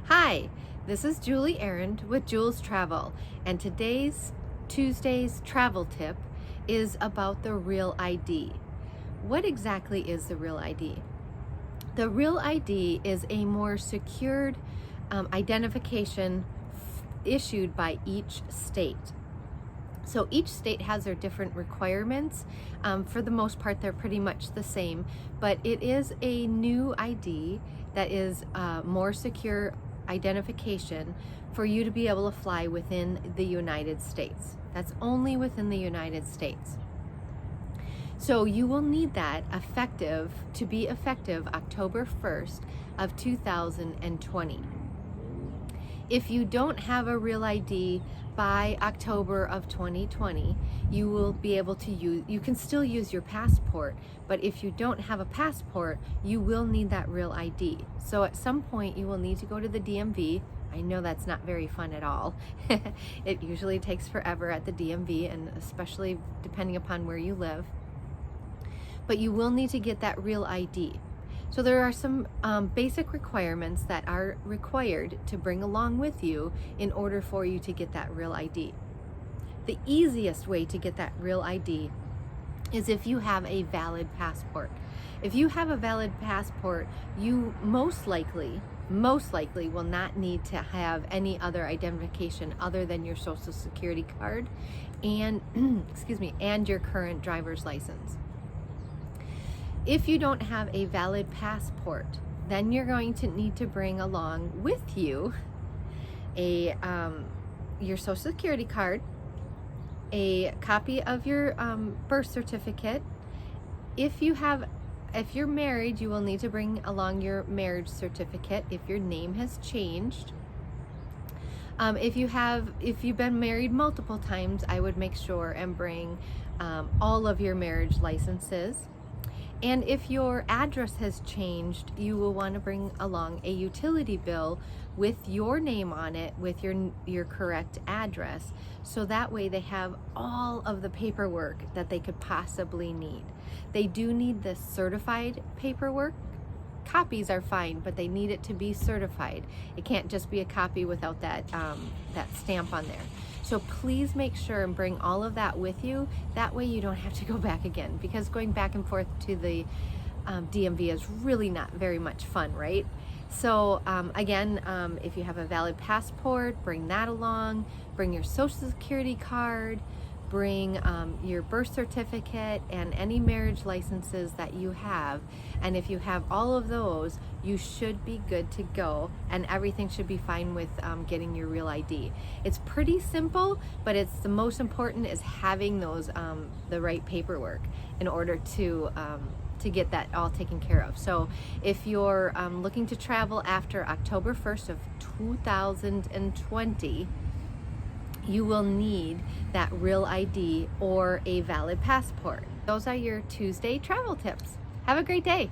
Hi, this is Julie Arend with Jules Travel, and Tuesday's travel tip is about the Real ID. What exactly is the Real ID? The Real ID is a more secured identification issued by each state. So each state has their different requirements. For the most part, they're pretty much the same, but it is a new ID that is more secure identification for you to be able to fly within the United States. That's only within the United States. So you will need that to be effective October 1st of 2020. If you don't have a Real ID by October of 2020, you will be able to you can still use your passport, but if you don't have a passport, you will need that Real ID. So at some point you will need to go to the DMV. I know that's not very fun at all. It usually takes forever at the DMV, and especially depending upon where you live. But you will need to get that Real ID. So there are some basic requirements that are required to bring along with you in order for you to get that Real ID. The easiest way to get that Real ID is if you have a valid passport. If you have a valid passport, you most likely will not need to have any other identification other than your Social Security card and and your current driver's license. If you don't have a valid passport, then you're going to need to bring along with you your Social Security card, a copy of your birth certificate. If you're married, you will need to bring along your marriage certificate if your name has changed. If you've been married multiple times, I would make sure and bring all of your marriage licenses. And if your address has changed, you will want to bring along a utility bill with your name on it, with your correct address, so that way they have all of the paperwork that they could possibly need. They do need the certified paperwork. Copies are fine, but they need it to be certified. It can't just be a copy without that stamp on there. So please make sure and bring all of that with you. That way you don't have to go back again, because going back and forth to the DMV is really not very much fun, right? So again, if you have a valid passport, bring that along. Bring your Social Security card. Bring your birth certificate and any marriage licenses that you have. And if you have all of those, you should be good to go, and everything should be fine with getting your Real ID. It's pretty simple, but it's the most important is having those the right paperwork in order to get that all taken care of. So if you're looking to travel after October 1st of 2020, you will need that Real ID or a valid passport. Those are your Tuesday travel tips. Have a great day.